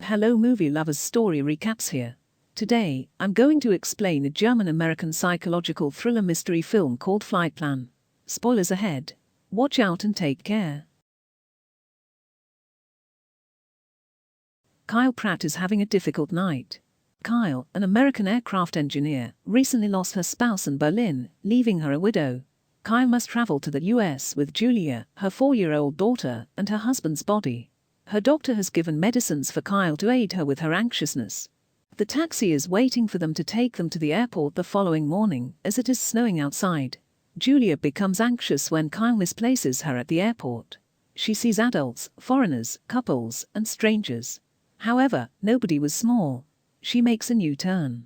Hello movie lovers, story recaps here. Today, I'm going to explain a German-American psychological thriller mystery film called Flight Plan. Spoilers ahead. Watch out and take care. Kyle Pratt is having a difficult night. Kyle, an American aircraft engineer, recently lost her spouse in Berlin, leaving her a widow. Kyle must travel to the US with Julia, her 4-year-old daughter, and her husband's body. Her doctor has given medicines for Kyle to aid her with her anxiousness. The taxi is waiting for them to take them to the airport the following morning, as it is snowing outside. Julia becomes anxious when Kyle misplaces her at the airport. She sees adults, foreigners, couples, and strangers. However, nobody was small. She makes a new turn.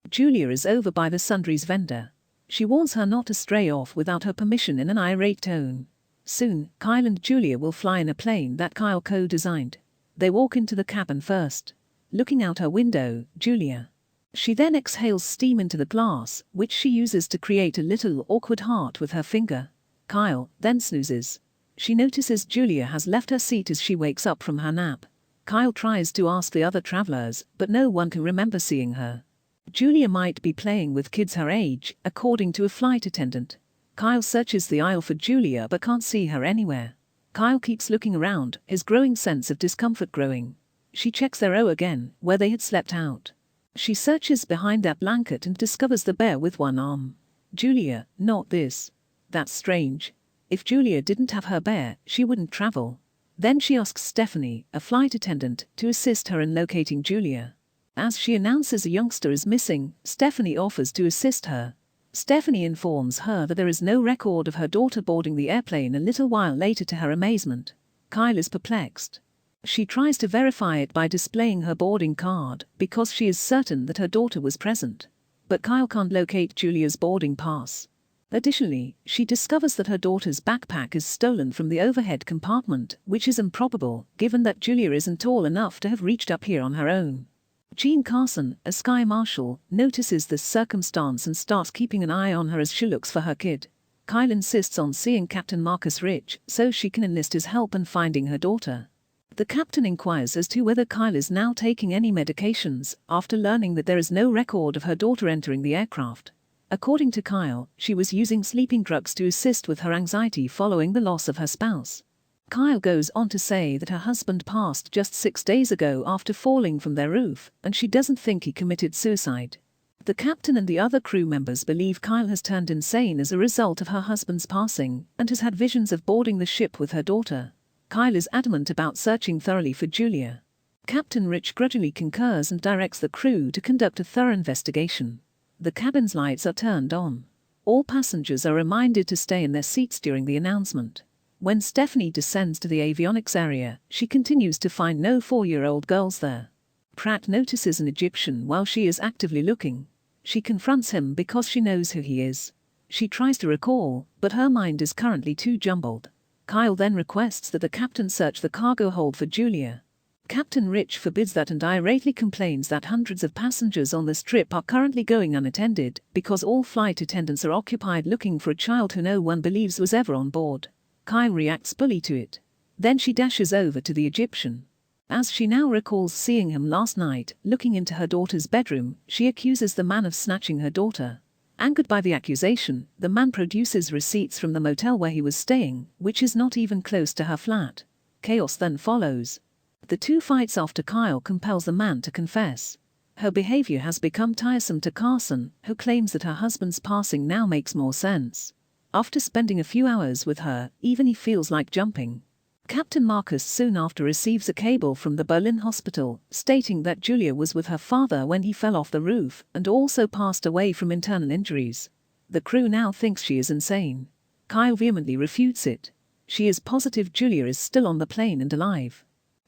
Julia is over by the sundries vendor. She warns her not to stray off without her permission in an irate tone. Soon, Kyle and Julia will fly in a plane that Kyle co-designed. They walk into the cabin first. Looking out her window, Julia. She then exhales steam into the glass, which she uses to create a little awkward heart with her finger. Kyle then snoozes. She notices Julia has left her seat as she wakes up from her nap. Kyle tries to ask the other travelers, but no one can remember seeing her. Julia might be playing with kids her age, according to a flight attendant. Kyle searches the aisle for Julia but can't see her anywhere. Kyle keeps looking around, his growing sense of discomfort growing. She checks their row again, where they had slept out. She searches behind that blanket and discovers the bear with one arm. Julia, not this. That's strange. If Julia didn't have her bear, she wouldn't travel. Then she asks Stephanie, a flight attendant, to assist her in locating Julia. As she announces a youngster is missing, Stephanie offers to assist her. Stephanie informs her that there is no record of her daughter boarding the airplane a little while later. To her amazement, Kyle is perplexed. She tries to verify it by displaying her boarding card, because she is certain that her daughter was present. But Kyle can't locate Julia's boarding pass. Additionally, she discovers that her daughter's backpack is stolen from the overhead compartment, which is improbable, given that Julia isn't tall enough to have reached up here on her own. Jean Carson, a sky marshal, notices this circumstance and starts keeping an eye on her as she looks for her kid. Kyle insists on seeing Captain Marcus Rich so she can enlist his help in finding her daughter. The captain inquires as to whether Kyle is now taking any medications, after learning that there is no record of her daughter entering the aircraft. According to Kyle, she was using sleeping drugs to assist with her anxiety following the loss of her spouse. Kyle goes on to say that her husband passed just 6 days ago after falling from their roof, and she doesn't think he committed suicide. The captain and the other crew members believe Kyle has turned insane as a result of her husband's passing, and has had visions of boarding the ship with her daughter. Kyle is adamant about searching thoroughly for Julia. Captain Rich grudgingly concurs and directs the crew to conduct a thorough investigation. The cabin's lights are turned on. All passengers are reminded to stay in their seats during the announcement. When Stephanie descends to the avionics area, she continues to find no 4-year-old girls there. Pratt notices an Egyptian while she is actively looking. She confronts him because she knows who he is. She tries to recall, but her mind is currently too jumbled. Kyle then requests that the captain search the cargo hold for Julia. Captain Rich forbids that and irately complains that hundreds of passengers on this trip are currently going unattended, because all flight attendants are occupied looking for a child who no one believes was ever on board. Kyle reacts bully to it. Then she dashes over to the Egyptian. As she now recalls seeing him last night, looking into her daughter's bedroom, she accuses the man of snatching her daughter. Angered by the accusation, the man produces receipts from the motel where he was staying, which is not even close to her flat. Chaos then follows. The two fights after Kyle compels the man to confess. Her behavior has become tiresome to Carson, who claims that her husband's passing now makes more sense. After spending a few hours with her, even he feels like jumping. Captain Marcus soon after receives a cable from the Berlin hospital, stating that Julia was with her father when he fell off the roof, and also passed away from internal injuries. The crew now thinks she is insane. Kyle vehemently refutes it. She is positive Julia is still on the plane and alive.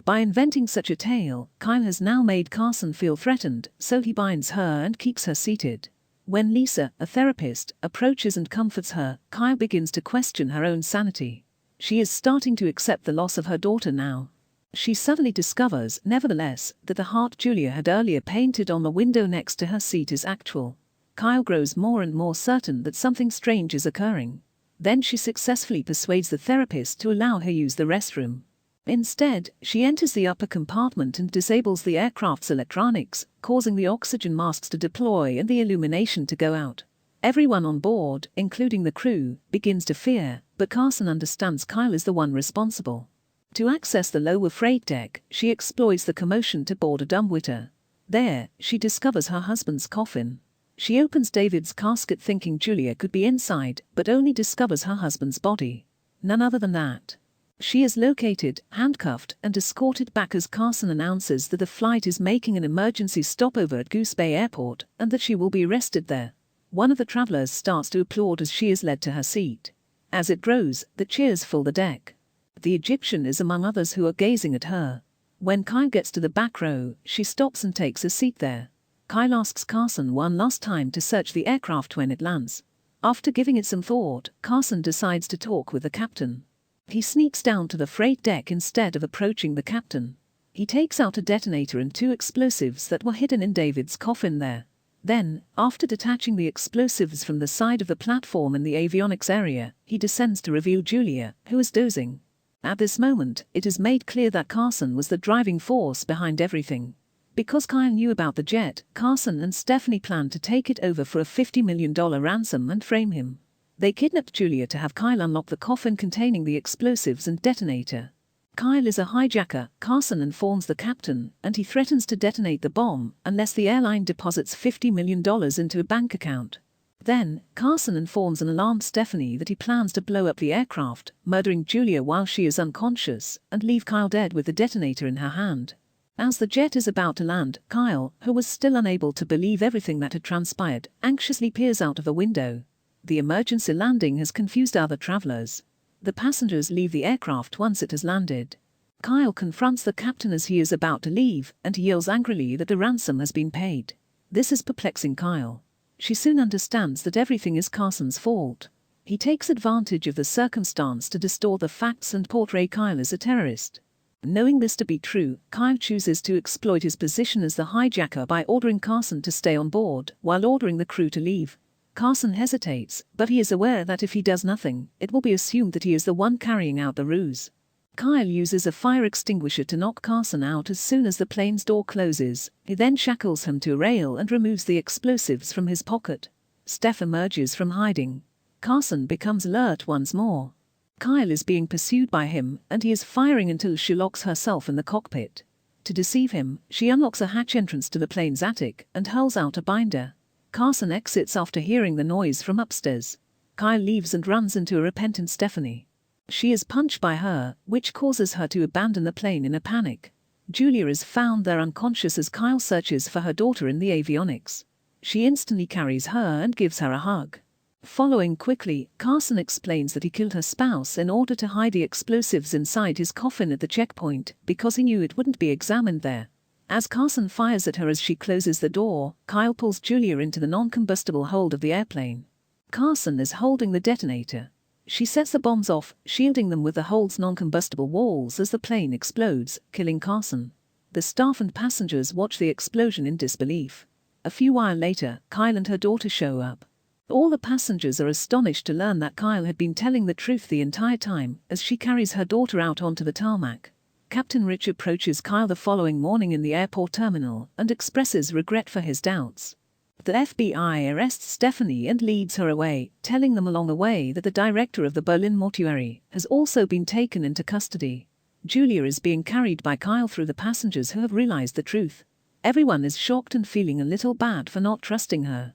By inventing such a tale, Kyle has now made Carson feel threatened, so he binds her and keeps her seated. When Lisa, a therapist, approaches and comforts her, Kyle begins to question her own sanity. She is starting to accept the loss of her daughter now. She suddenly discovers, nevertheless, that the heart Julia had earlier painted on the window next to her seat is actual. Kyle grows more and more certain that something strange is occurring. Then she successfully persuades the therapist to allow her use the restroom. Instead, she enters the upper compartment and disables the aircraft's electronics, causing the oxygen masks to deploy and the illumination to go out. Everyone on board, including the crew, begins to fear, but Carson understands Kyle is the one responsible. To access the lower freight deck, she exploits the commotion to board a dumbwaiter. There, she discovers her husband's coffin. She opens David's casket thinking Julia could be inside, but only discovers her husband's body. None other than that. She is located, handcuffed, and escorted back as Carson announces that the flight is making an emergency stopover at Goose Bay Airport and that she will be arrested there. One of the travelers starts to applaud as she is led to her seat. As it grows, the cheers fill the deck. The Egyptian is among others who are gazing at her. When Kyle gets to the back row, she stops and takes a seat there. Kyle asks Carson one last time to search the aircraft when it lands. After giving it some thought, Carson decides to talk with the captain. He sneaks down to the freight deck instead of approaching the captain. He takes out a detonator and 2 explosives that were hidden in David's coffin there. Then, after detaching the explosives from the side of the platform in the avionics area, he descends to reveal Julia, who is dozing. At this moment, it is made clear that Carson was the driving force behind everything. Because Kyle knew about the jet, Carson and Stephanie planned to take it over for a $50 million ransom and frame him. They kidnapped Julia to have Kyle unlock the coffin containing the explosives and detonator. Kyle is a hijacker, Carson informs the captain, and he threatens to detonate the bomb unless the airline deposits $50 million into a bank account. Then, Carson informs an alarmed Stephanie that he plans to blow up the aircraft, murdering Julia while she is unconscious, and leave Kyle dead with the detonator in her hand. As the jet is about to land, Kyle, who was still unable to believe everything that had transpired, anxiously peers out of the window. The emergency landing has confused other travelers. The passengers leave the aircraft once it has landed. Kyle confronts the captain as he is about to leave, and he yells angrily that the ransom has been paid. This is perplexing Kyle. She soon understands that everything is Carson's fault. He takes advantage of the circumstance to distort the facts and portray Kyle as a terrorist. Knowing this to be true, Kyle chooses to exploit his position as the hijacker by ordering Carson to stay on board, while ordering the crew to leave. Carson hesitates, but he is aware that if he does nothing, it will be assumed that he is the one carrying out the ruse. Kyle uses a fire extinguisher to knock Carson out as soon as the plane's door closes. He then shackles him to a rail and removes the explosives from his pocket. Steph emerges from hiding. Carson becomes alert once more. Kyle is being pursued by him, and he is firing until she locks herself in the cockpit. To deceive him, she unlocks a hatch entrance to the plane's attic and hurls out a binder. Carson exits after hearing the noise from upstairs. Kyle leaves and runs into a repentant Stephanie. She is punched by her, which causes her to abandon the plane in a panic. Julia is found there unconscious as Kyle searches for her daughter in the avionics. She instantly carries her and gives her a hug. Following quickly, Carson explains that he killed her spouse in order to hide the explosives inside his coffin at the checkpoint, because he knew it wouldn't be examined there. As Carson fires at her as she closes the door, Kyle pulls Julia into the non-combustible hold of the airplane. Carson is holding the detonator. She sets the bombs off, shielding them with the hold's non-combustible walls as the plane explodes, killing Carson. The staff and passengers watch the explosion in disbelief. A few while later, Kyle and her daughter show up. All the passengers are astonished to learn that Kyle had been telling the truth the entire time as she carries her daughter out onto the tarmac. Captain Rich approaches Kyle the following morning in the airport terminal and expresses regret for his doubts. The FBI arrests Stephanie and leads her away, telling them along the way that the director of the Berlin mortuary has also been taken into custody. Julia is being carried by Kyle through the passengers who have realized the truth. Everyone is shocked and feeling a little bad for not trusting her.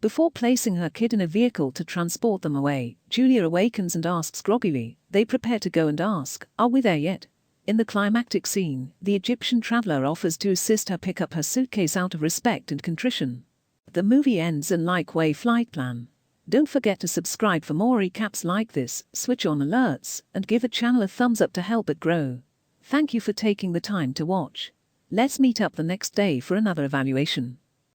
Before placing her kid in a vehicle to transport them away, Julia awakens and asks groggily. They prepare to go and ask, "Are we there yet?" In the climactic scene, the Egyptian traveler offers to assist her pick up her suitcase out of respect and contrition. The movie ends in like-way flight plan. Don't forget to subscribe for more recaps like this, switch on alerts, and give the channel a thumbs up to help it grow. Thank you for taking the time to watch. Let's meet up the next day for another evaluation.